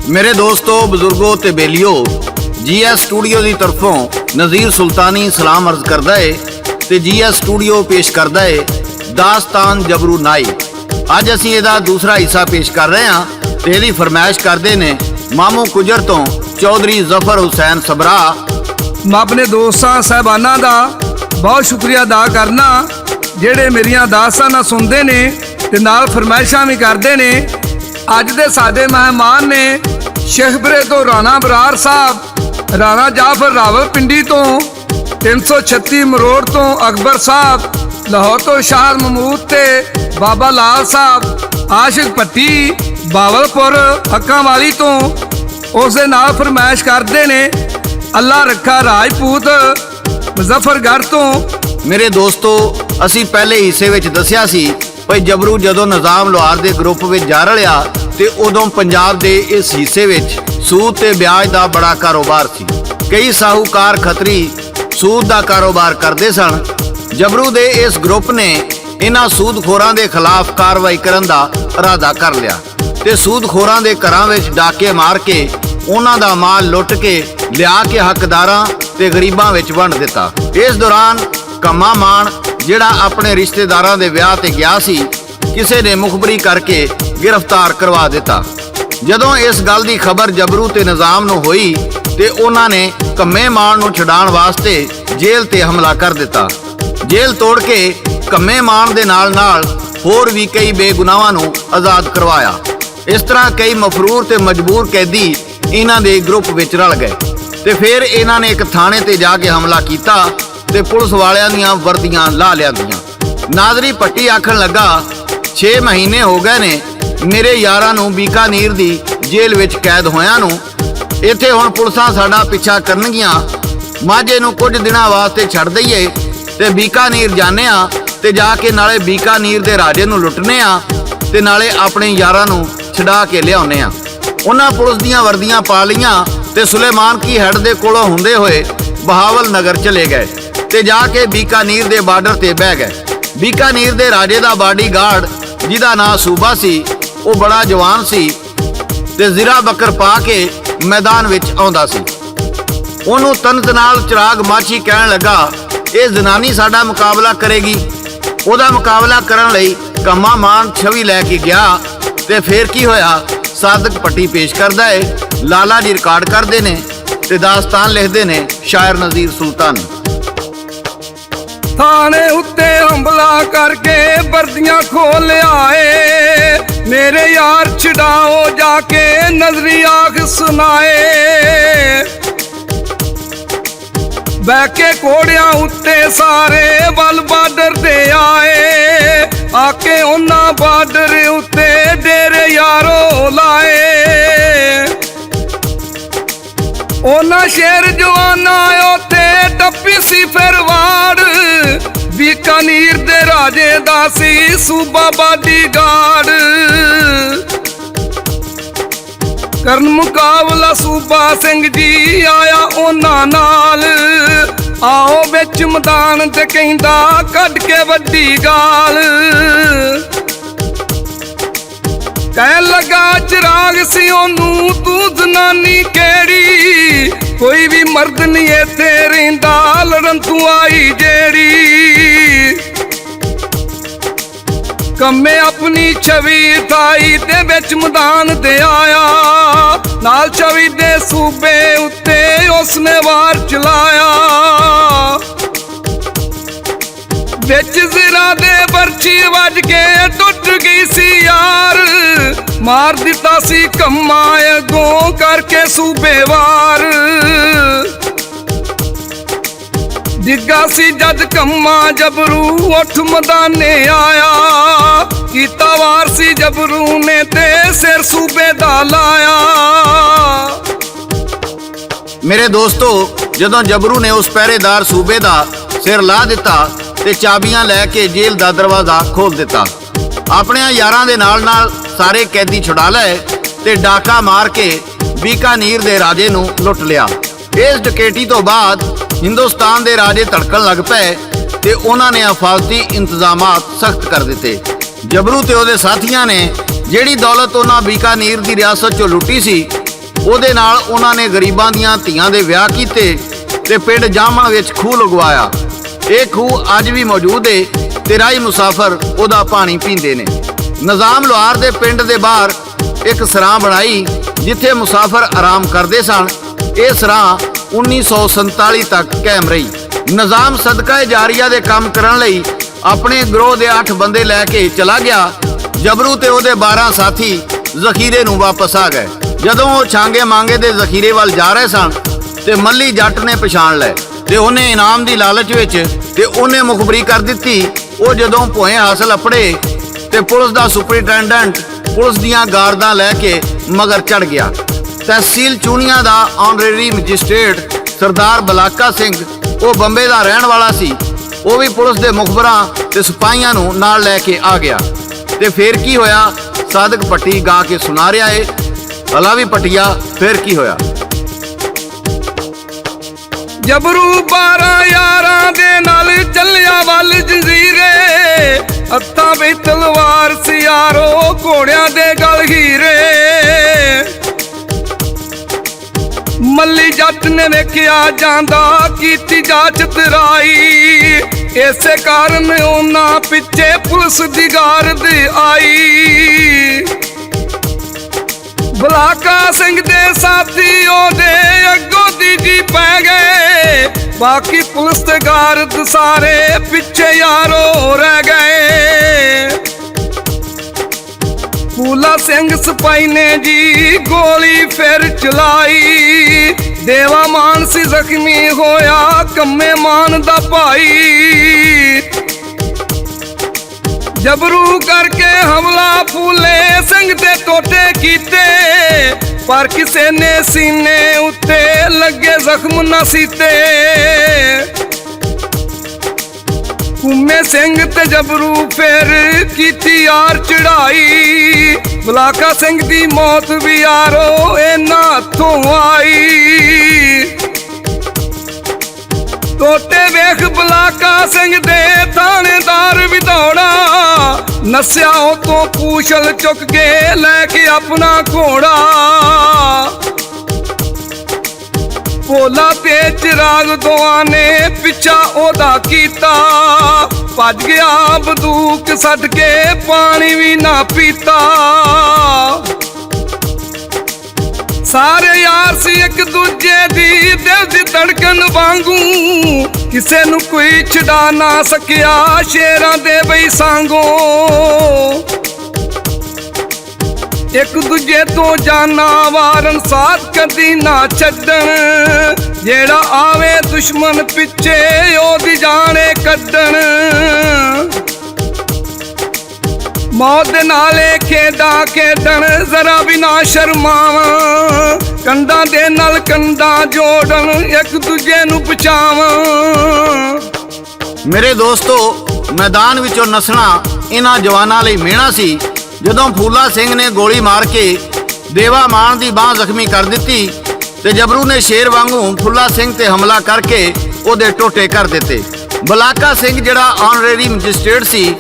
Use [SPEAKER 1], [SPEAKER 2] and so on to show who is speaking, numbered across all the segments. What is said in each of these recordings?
[SPEAKER 1] मेरे दोस्तों बजुर्गों ते बेलियो GS स्टूडियो की तरफों नज़ीर सुल्तानी सलाम अर्ज करदा है ते GS स्टूडियो पेश करदा है दास्तान जबरू नाई। अज असीं इहदा दूसरा हिस्सा पेश कर रहे हैं ते इहदी फरमाइश करदे ने मामू कुजर तो चौधरी जफर हुसैन सबरा।
[SPEAKER 2] मैं अपने दोस्तां साहबाना का बहुत शुक्रिया अदा करना ਜਿਹੜੇ ਮੇਰੀਆਂ ਦਾਸਾਂ ਨਾ ਸੁਣਦੇ ਨੇ ਤੇ ਨਾਲ ਫਰਮਾਇਸ਼ਾਂ ਵੀ ਕਰਦੇ ਨੇ। ਅੱਜ ਦੇ ਸਾਡੇ ਮਹਿਮਾਨ ਨੇ ਸ਼ੇਖਪੁਰੇ ਤੋਂ ਰਾਣਾ ਬਰਾਰ ਸਾਹਿਬ, ਰਾਣਾ ਜਾਫਰ ਰਾਵਲਪਿੰਡੀ ਤੋਂ 336 ਮਰੋੜ ਤੋਂ ਅਕਬਰ ਸਾਹਿਬ, ਲਾਹੌਰ ਤੋਂ ਸ਼ਾਹ ਮਮੂਦ ਤੇ ਬਾਬਾ ਲਾਲ ਸਾਹਿਬ, ਆਸ਼ਿਕ ਭੱਟੀ ਬਾਵਲਪੁਰ ਹੱਕਾਂ ਵਾਲੀ ਤੋਂ ਉਸ ਦੇ ਨਾਲ ਫਰਮਾਇਸ਼ ਕਰਦੇ ਨੇ ਅੱਲਾ ਰੱਖਾ ਰਾਜਪੂਤ मुजफ्फरगढ़ तो।
[SPEAKER 1] मेरे दोस्तों असी पहले हिस्से विच दस्या सी भाई जबरू जदों निज़ाम लोहार दे ग्रुप विच जा रलिया ते उदों पंजाब दे इस हिस्से विच सूद ते ब्याज दा बड़ा कारोबार सी। कई साहूकार खतरी सूद दा कारोबार करदे सन। जबरू दे इस ग्रुप ने इन्हां सूदखोरां दे खिलाफ कार्रवाई करन दा इरादा कर लिया ते सूदखोरां दे घरां विच डाके मार के उन्हां दा माल लुट के लिया के हकदारां ते गरीबां विच वंड दिता। इस दौरान कम्मा मान जिहड़ा अपने रिश्तेदारां दे विआह ते गया सी किसे ने मुखबरी करके गिरफ्तार करवा दिता। जदों इस गल दी खबर जबरू ते निज़ाम नूं होई ते उन्हां ने कम्मे मान नूं छुड़ाउण वास्ते जेल ते हमला कर दिता। जेल तोड़ के कम्मे मान दे नाल नाल होर भी कई बेगुनाहां नूं आज़ाद करवाया। इस तरह कई मफरूर ते मजबूर कैदी इन्हां दे ग्रुप विच रल गए ते फिर इन्हां ने एक थाने ते जाके हमला किया ते पुलिस वालियां दियां वर्दियां ला लियांदियां। नाजरी भट्टी आखन लगा 6 महीने हो गए ने मेरे यारां नूं बीकानेर दी जेल विच कैद होयां नूं। इत्थे हुण पुलिसां साडा पिछा करनगियां। माझे नूं कुछ दिनां वास्ते छड्ड दईए ते बीकानेर जाने आ ते जाके नाले बीकानेर दे राजे नूं लुटने आ ते नाले अपने यारां नूं छड़ा के लियाउने आ। उन्हां पुलिस दियां वर्दियां पा लईआं ते सुलेमान की हेड दे कोलों हुंदे होए बहावल नगर चले गए ते जाके बीकानेर दे बार्डर ते बह गए। बीकानेर दे राजे दा बाडीगार्ड जिहदा नां सूबा सी वो बड़ा जवान सी ते ज़िरा बकर पा के मैदान विच आउंदा सी। ओनू तनत नाल चिराग माछी कहण लगा ये जनानी साडा मुकाबला करेगी। ओदा मुकाबला करन लई कम्मा मान छवि लैके गया ते फिर की होया सादक पट्टी पेश करदा है। लाला जी रिकॉर्ड करते ने ते दास्तान लिखते ने शायर नज़ीर सुल्तानी।
[SPEAKER 2] थाने उत्ते हमला करके वर्दियां खोल आए मेरे यार छड़ाओ जाके नजरी आख सुनाए। बैके घोड़ियां उत्ते सारे वल बार्डर दे आए आके उन्हां बार्डर उत्ते डेरे यारो लाए। उन्हां शेर जवाना उत्ते टप्पी सी फिर वाड़ बीकानेर दे राजे दा सी सूबा बाडीगार्ड। करन मुकाबला सूबा सिंह जी आया उन्हां नाल आओ विच मैदान ते कहंदा कढ के वड्डी गाल। कहन लगा चिराग सी ओनू तू जनानी केड़ी कोई भी मर्द नहीं इत्थे रहिंदा लड़न तू आई जेड़ी। कम्मे अपनी छवि थाई ते विच मैदान ते आया नाल छवि दे सूबे उत्ते उसने वार चलाया। विच ज़िरा दे बरछी वज के टुट गई सी यार मार दिता सी कम्मा अगों करके सूबे वार। डिग्गा सी जद कम्मा जबरू उठ मैदाने आया कीता वार सी जबरू ने ते सिर सूबे दा लाया।
[SPEAKER 1] मेरे दोस्तों जदों जबरू ने उस पहरेदार सूबे दा सिर ला दिता ते चाबियां लैके जेल दा दरवाजा खोल दिता। अपने यारां दे नाल नाल सारे कैदी छुड़ा लए ते डाका मार के बीकानेर दे राजे नूं लुट लिया। इस डकैती तो बाद हिंदुस्तान दे राजे धड़कन लग पे ते उन्हां ने हिफाजती इंतजामात सख्त कर दिते। जबरू ते उहदे साथियां ने जिहड़ी दौलत उन्हां बीकानेर दी रियासत चों लुटी सी ਉਹਦੇ ਨਾਲ ਉਹਨਾਂ ਨੇ ਗਰੀਬਾਂ ਦੀਆਂ ਧੀਆਂ ਦੇ ਵਿਆਹ ਕੀਤੇ ਤੇ ਪਿੰਡ ਜਾਮਾ ਵਿੱਚ ਖੂਹ ਲਗਵਾਇਆ। ਇਹ ਖੂਹ ਅੱਜ ਵੀ ਮੌਜੂਦ ਏ ਤੇ ਰਾਹੀ ਮੁਸਾਫਰ ਉਹਦਾ ਪਾਣੀ ਪੀਂਦੇ ਨੇ। ਨਿਜ਼ਾਮ ਲੋਹਾਰ ਦੇ ਪਿੰਡ ਦੇ ਬਾਹਰ ਇੱਕ ਸਰਾਂ ਬਣਾਈ ਜਿੱਥੇ ਮੁਸਾਫਰ ਆਰਾਮ ਕਰਦੇ ਸਨ। ਇਹ ਸਰਾਂ 1947 ਤੱਕ ਕਾਇਮ ਰਹੀ। ਨਿਜ਼ਾਮ ਸਦਕਾ ਜਾਰੀਆ ਦੇ ਕੰਮ ਕਰਨ ਲਈ ਆਪਣੇ ਗਰੋਹ ਦੇ 8 ਬੰਦੇ ਲੈ ਕੇ ਚਲਾ ਗਿਆ। ਜਬਰੂ ਤੇ ਉਹਦੇ 12 ਸਾਥੀ ਜ਼ਖੀਰੇ ਨੂੰ ਵਾਪਸ ਆ ਗਏ। ਜਦੋਂ ਉਹ ਛਾਂਗੇ ਮਾਂਗੇ ਦੇ ਜ਼ਖੀਰੇ ਵੱਲ ਜਾ ਰਹੇ ਸਨ ਤੇ ਮੱਲੀ ਜੱਟ ਨੇ ਪਛਾਣ ਲਏ ਤੇ ਉਹਨੇ ਇਨਾਮ ਦੀ ਲਾਲਚ ਵਿੱਚ ਤੇ ਉਹਨੇ ਮੁਖਬਰੀ ਕਰ ਦਿੱਤੀ। ਉਹ ਜਦੋਂ ਭੋਏ ਹਾਸਲ ਅਪੜੇ ਤੇ ਪੁਲਿਸ ਦਾ ਸੁਪਰਿੰਟੈਂਡੈਂਟ ਪੁਲਿਸ ਦੀਆਂ ਗਾਰਦਾਂ ਲੈ ਕੇ ਮਗਰ ਚੜ ਗਿਆ। ਤਹਿਸੀਲ ਚੂਨੀਆਂ ਦਾ ਆਨਰੇਰੀ ਮੈਜਿਸਟ੍ਰੇਟ ਸਰਦਾਰ ਬਲਾਕਾ ਸਿੰਘ, ਉਹ ਬੰਬੇ ਦਾ ਰਹਿਣ ਵਾਲਾ ਸੀ, ਉਹ ਵੀ ਪੁਲਿਸ ਦੇ ਮੁਖਬਰਾਂ ਤੇ ਸਿਪਾਹੀਆਂ ਨੂੰ ਨਾਲ ਲੈ ਕੇ ਆ ਗਿਆ। ਤੇ ਫੇਰ ਕੀ ਹੋਇਆ ਸਾਦਕ ਪੱਟੀ ਗਾ ਕੇ ਸੁਣਾ ਰਿਹਾ ਏ। ਹਲਾ ਵੀ ਪਟਿਆ ਫੇਰ ਕੀ ਹੋਇਆ।
[SPEAKER 2] ਜਬਰੂ 12 ਯਾਰਾਂ ਦੇ ਨਾਲ ਚੱਲਿਆ ਵੱਲ ਜਜ਼ੀਰੇ, ਹੱਥਾਂ ਵਿੱਚ ਤਲਵਾਰ ਸੀ ਯਾਰੋ, ਘੋੜਿਆਂ ਦੇ ਗਲ ਹੀਰੇ। ਮੱਲੀ ਜੱਟ ਨੇ ਵੇਖਿਆ ਜਾਂਦਾ ਕੀਤੀ ਜਾਂਚ ਤਰਾਈ, ਇਸੇ ਕਾਰਨ ਉਹਨਾਂ ਪਿੱਛੇ ਪੁਲਿਸ ਦੀ ਗਾਰਦ ਆਈ। ਬਲਾਕਾ ਸਿੰਘ ਦੇ ਸਾਥੀ ਉਹਦੇ ਅੱਗੋਂ ਦੀ ਜੀ ਪੈ ਗਏ, ਬਾਕੀ ਪੁਲਿਸ ਤੇ ਗਾਰਦ ਸਾਰੇ ਪਿੱਛੇ ਯਾਰੋ ਰਹਿ ਗਏ। ਫੂਲਾ ਸਿੰਘ ਸਿਪਾਹੀ ਨੇ ਜੀ ਗੋਲੀ ਫਿਰ ਚਲਾਈ, ਦੇਵਾ ਮਾਨ ਸੀ ਜ਼ਖਮੀ ਹੋਇਆ ਕੰਮੇ ਮਾਨ ਦਾ ਭਾਈ। ਜਬਰੂ ਕਰਕੇ ਹਮਲਾ ਫੂਲੇ ਸਿੰਘ ਦੇ ਟੋਟੇ ਕੀਤੇ, ਪਰ ਕਿਸੇ ਨੇ ਸੀਨੇ ਉੱਤੇ ਲੱਗੇ ਜ਼ਖਮ ਨਾ ਸੀਤੇ। ਕੁੰਮੇ ਸਿੰਘ ਤੇ ਜਬਰੂ ਫਿਰ ਕੀਤੀ ਯਾਰ ਚੜਾਈ, ਬਲਾਕਾ ਸਿੰਘ ਦੀ ਮੌਤ ਵੀ ਯਾਰੋ ਇਹਨਾਂ ਹੱਥੋਂ ਆਈ। ਟੋਟੇ ਵੇਖ ਬਲਾਕਾ ਸਿੰਘ ਦੇ ਥਾਣੇਦਾਰ ਵੀ ਦੌੜਾ, ਨਸਿਆ ਉਹ ਤੋਂ ਪੂਛਲ ਚੁੱਕ ਕੇ ਲੈ ਕੇ ਆਪਣਾ ਘੋੜਾ। ਭੋਲਾ ਤੇ ਚਿਰਾਗ ਦੋਆਂ ਨੇ ਪਿੱਛਾ ਉਹਦਾ ਕੀਤਾ, ਭੱਜ ਗਿਆ ਬੰਦੂਕ ਛੱਡ ਕੇ ਪਾਣੀ ਵੀ ਨਾ ਪੀਤਾ। ਸਾਰੇ ਯਾਰ ਸੀ ਇੱਕ ਦੂਜੇ ਦੀ ਦਿਲ ਦੀ ਧੜਕਣ ਵਾਂਗੂ, ਕਿਸੇ ਨੂੰ ਕੋਈ ਛਡਾ ਨਾ ਸਕਿਆ ਸ਼ੇਰਾਂ ਦੇ ਬਈ ਸਾਂਗੋ। ਇੱਕ ਦੂਜੇ ਤੋਂ ਜਾਨਾਂ ਵਾਰਨ ਸਾਥ ਕਦੀ ਨਾ ਛੱਡਣ, ਜਿਹੜਾ ਆਵੇ ਦੁਸ਼ਮਣ ਪਿੱਛੇ ਉਹਦੀ ਜਾਣੇ ਕੱਢਣ। ਮੌਤ ਦੇ ਨਾਲੇ ਖੇਡਾਂ ਖੇਡਣ ਜ਼ਰਾ ਵੀ ਨਾ ਸ਼ਰਮਾਵਾਂ, ਕੰਧਾਂ ਦੇ ਨਾਲ ਕੰਧਾਂ ਜੋੜਨ ਇੱਕ ਦੂਜੇ ਨੂੰ ਬਚਾਵਾਂ।
[SPEAKER 1] ਮੇਰੇ ਦੋਸਤੋ, ਮੈਦਾਨ ਵਿੱਚੋਂ ਨਸਣਾ ਇਹਨਾਂ ਜਵਾਨਾਂ ਲਈ ਮਿਹਣਾ ਸੀ। ਜਦੋਂ ਫੂਲਾ ਸਿੰਘ ਨੇ ਗੋਲੀ ਮਾਰ ਕੇ ਦੇਵਾ ਮਾਨ ਦੀ ਬਾਹ ਜ਼ਖਮੀ ਕਰ ਦਿੱਤੀ ਤੇ ਜਬਰੂ ਨੇ ਸ਼ੇਰ ਵਾਂਗੂ ਫੂਲਾ ਸਿੰਘ ਤੇ ਹਮਲਾ ਕਰਕੇ ਉਹਦੇ ਟੋਟੇ ਕਰ ਦਿੱਤੇ। ਬਲਾਕਾ ਸਿੰਘ ਜਿਹੜਾ ਆਨਰੇਰੀ ਮੈਜਿਸਟ੍ਰੇਟ ਸੀ,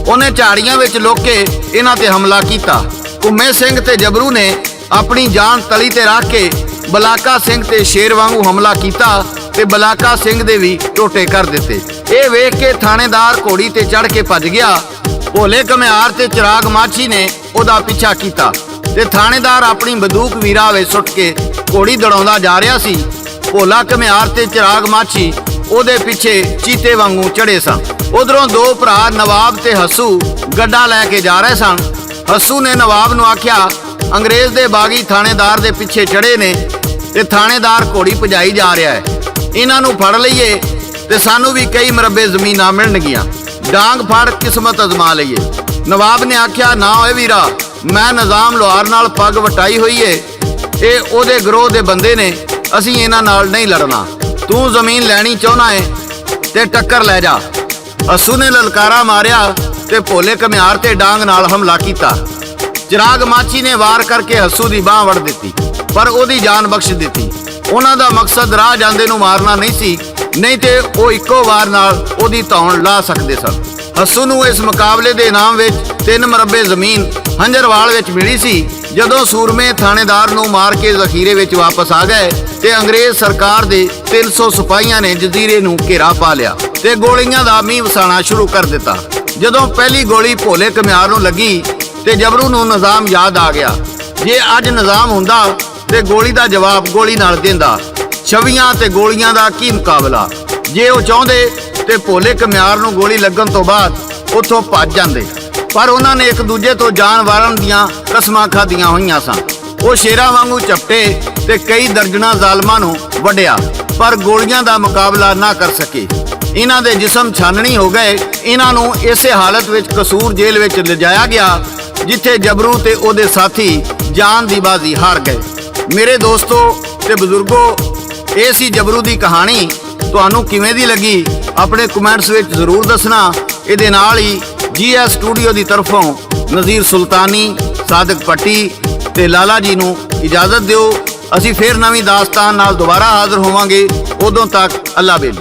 [SPEAKER 1] ਉਹਨੇ ਝਾੜੀਆਂ ਵਿੱਚ ਲੁਕ ਕੇ ਇਹਨਾਂ ਤੇ ਹਮਲਾ ਕੀਤਾ। ਕੁੰਮੇ ਸਿੰਘ ਤੇ ਜਬਰੂ ਨੇ ਆਪਣੀ ਜਾਨ ਤਲੀ ਤੇ ਰੱਖ ਕੇ ਬਲਾਕਾ ਸਿੰਘ ਤੇ ਸ਼ੇਰ ਵਾਂਗੂ ਹਮਲਾ ਕੀਤਾ ਤੇ ਬਲਾਕਾ ਸਿੰਘ ਦੇ ਵੀ ਟੋਟੇ ਕਰ ਦਿੱਤੇ। ਇਹ ਵੇਖ ਕੇ ਥਾਣੇਦਾਰ ਘੋੜੀ ਤੇ ਚੜ੍ਹ ਕੇ ਭੱਜ ਗਿਆ। ਭੋਲੇ ਘੁਮਿਆਰ ਤੇ ਚਿਰਾਗ ਮਾਛੀ ਨੇ ਉਹਦਾ ਪਿੱਛਾ ਕੀਤਾ ਤੇ ਥਾਣੇਦਾਰ ਆਪਣੀ ਬੰਦੂਕ ਵੀਰਾ ਵਿੱਚ ਸੁੱਟ ਕੇ ਘੋੜੀ ਦੜਾਉਂਦਾ ਜਾ ਰਿਹਾ ਸੀ। ਭੋਲਾ ਘੁਮਿਆਰ ਤੇ ਚਿਰਾਗ ਮਾਛੀ ਉਹਦੇ ਪਿੱਛੇ ਚੀਤੇ ਵਾਂਗੂ ਚੜੇ ਸਨ। ਉਧਰੋਂ ਦੋ ਭਰਾ ਨਵਾਬ ਤੇ ਹੱਸੂ ਗੱਡਾ ਲੈ ਕੇ ਜਾ ਰਹੇ ਸਨ। ਹੱਸੂ ਨੇ ਨਵਾਬ ਨੂੰ ਆਖਿਆ, ਅੰਗਰੇਜ਼ ਦੇ ਬਾਗੀ ਥਾਣੇਦਾਰ ਦੇ ਪਿੱਛੇ ਚੜੇ ਨੇ ਤੇ ਥਾਣੇਦਾਰ ਘੋੜੀ ਭਜਾਈ ਜਾ ਰਿਹਾ ਹੈ, ਇਹਨਾਂ ਨੂੰ ਫੜ ਲਈਏ ਤੇ ਸਾਨੂੰ ਵੀ ਕਈ ਮਰਬੇ ਜ਼ਮੀਨਾਂ ਮਿਲਣਗੀਆਂ, ਡਾਂਗ ਫੜ ਕਿਸਮਤ ਅਜ਼ਮਾ ਲਈਏ। ਨਵਾਬ ਨੇ ਆਖਿਆ, ਨਾ ਓਏ ਵੀਰਾ, ਮੈਂ ਨਿਜ਼ਾਮ ਲੋਹਾਰ ਨਾਲ ਪੱਗ ਵਟਾਈ ਹੋਈ ਏ, ਇਹ ਉਹਦੇ ਗਰੋਹ ਦੇ ਬੰਦੇ ਨੇ, ਅਸੀਂ ਇਹਨਾਂ ਨਾਲ ਨਹੀਂ ਲੜਨਾ। ਤੂੰ ਜ਼ਮੀਨ ਲੈਣੀ ਚਾਹੁੰਦਾ ਏ ਤੇ ਟੱਕਰ ਲੈ ਜਾ। ਹੱਸੂ ਨੇ ਲਲਕਾਰਾ ਮਾਰਿਆ ਤੇ ਭੋਲੇ ਘੁਮਿਆਰ ਤੇ ਡਾਂਗ ਨਾਲ ਹਮਲਾ ਕੀਤਾ। ਚਿਰਾਗ ਮਾਛੀ ਨੇ ਵਾਰ ਕਰਕੇ ਹੱਸੂ ਦੀ ਬਾਹ ਵੜ ਦਿੱਤੀ, ਪਰ ਉਹਦੀ ਜਾਨ ਬਖਸ਼ ਦਿੱਤੀ। ਉਹਨਾਂ ਦਾ ਮਕਸਦ ਰਾਹ ਜਾਂਦੇ ਨੂੰ ਮਾਰਨਾ ਨਹੀਂ ਸੀ, ਨਹੀਂ ਤੇ ਉਹ ਇੱਕੋ ਵਾਰ ਨਾਲ ਉਹਦੀ ਧੌਣ ਲਾ ਸਕਦੇ ਸਨ। ਹੱਸੂ ਨੂੰ ਇਸ ਮੁਕਾਬਲੇ ਦੇ ਇਨਾਮ ਵਿੱਚ 3 ਮਰਬੇ ਜ਼ਮੀਨ ਹੰਜਰਵਾਲ ਵਿੱਚ ਮਿਲੀ ਸੀ ਜਦੋਂ ਸੂਰਮੇ ਥਾਣੇਦਾਰ ਨੂੰ ਮਾਰ ਕੇ ਜ਼ਖੀਰੇ ਵਿੱਚ ਵਾਪਸ ਆ ਗਏ ਤੇ ਅੰਗਰੇਜ਼ ਸਰਕਾਰ ਦੇ 300 ਸਿਪਾਹੀਆਂ ਨੇ ਜਜ਼ੀਰੇ ਨੂੰ ਘੇਰਾ ਪਾ ਲਿਆ ਤੇ ਗੋਲੀਆਂ ਦਾ ਮੀਂਹ ਵਸਾਉਣਾ ਸ਼ੁਰੂ ਕਰ ਦਿੱਤਾ। ਜਦੋਂ ਪਹਿਲੀ ਗੋਲੀ ਭੋਲੇ ਘੁਮਿਆਰ ਨੂੰ ਲੱਗੀ ਤੇ ਜਬਰੂ ਨੂੰ ਨਿਜ਼ਾਮ ਯਾਦ ਆ ਗਿਆ। ਜੇ ਅੱਜ ਨਿਜ਼ਾਮ ਹੁੰਦਾ ਤੇ ਗੋਲੀ ਦਾ ਜਵਾਬ ਗੋਲੀ ਨਾਲ ਦਿੰਦਾ। ਛਵੀਆਂ ਤੇ ਗੋਲੀਆਂ ਦਾ ਕੀ ਮੁਕਾਬਲਾ। ਜੇ ਉਹ ਚਾਹੁੰਦੇ ਤੇ ਭੋਲੇ ਘੁਮਿਆਰ ਨੂੰ ਗੋਲੀ ਲੱਗਣ ਤੋਂ ਬਾਅਦ ਉੱਥੋਂ ਭੱਜ ਜਾਂਦੇ, ਪਰ ਉਹਨਾਂ ਨੇ ਇੱਕ ਦੂਜੇ ਤੋਂ ਜਾਨ ਵਾਰਨ ਦੀਆਂ ਕਸਮਾਂ ਖਾਧੀਆਂ ਹੋਈਆਂ ਸਨ। ਉਹ ਸ਼ੇਰਾਂ ਵਾਂਗੂ ਝਪਟੇ ਤੇ ਕਈ ਦਰਜਨਾਂ ਜ਼ਾਲਮਾਂ ਨੂੰ ਵੱਢਿਆ, ਪਰ ਗੋਲੀਆਂ ਦਾ ਮੁਕਾਬਲਾ ਨਾ ਕਰ ਸਕੇ। ਇਹਨਾਂ ਦੇ ਜਿਸਮ ਛਾਨਣੀ ਹੋ ਗਏ। ਇਹਨਾਂ ਨੂੰ ਇਸੇ ਹਾਲਤ ਵਿੱਚ ਕਸੂਰ ਜੇਲ੍ਹ ਵਿੱਚ ਲਿਜਾਇਆ ਗਿਆ, ਜਿੱਥੇ ਜਬਰੂ ਤੇ ਉਹਦੇ ਸਾਥੀ ਜਾਨ ਦੀ ਬਾਜ਼ੀ ਹਾਰ ਗਏ। ਮੇਰੇ ਦੋਸਤੋ ਤੇ ਬਜ਼ੁਰਗੋ, ਇਹ ਸੀ ਜਬਰੂ ਦੀ ਕਹਾਣੀ। ਤੁਹਾਨੂੰ ਕਿਵੇਂ ਦੀ ਲੱਗੀ ਆਪਣੇ ਕਮੈਂਟਸ ਵਿੱਚ ਜ਼ਰੂਰ ਦੱਸਣਾ। ਇਹਦੇ ਨਾਲ ਹੀ GS ਸਟੂਡੀਓ ਦੀ ਤਰਫੋਂ ਨਜ਼ੀਰ ਸੁਲਤਾਨੀ, ਸਾਦਕ ਪੱਟੀ ਤੇ ਲਾਲਾ ਜੀ ਨੂੰ ਇਜਾਜ਼ਤ ਦਿਓ। ਅਸੀਂ ਫੇਰ ਨਵੀਂ ਦਾਸਤਾਨ ਨਾਲ ਦੁਬਾਰਾ ਹਾਜ਼ਰ ਹੋਵਾਂਗੇ। ਉਦੋਂ ਤੱਕ ਅੱਲਾ ਬੇਲੀ।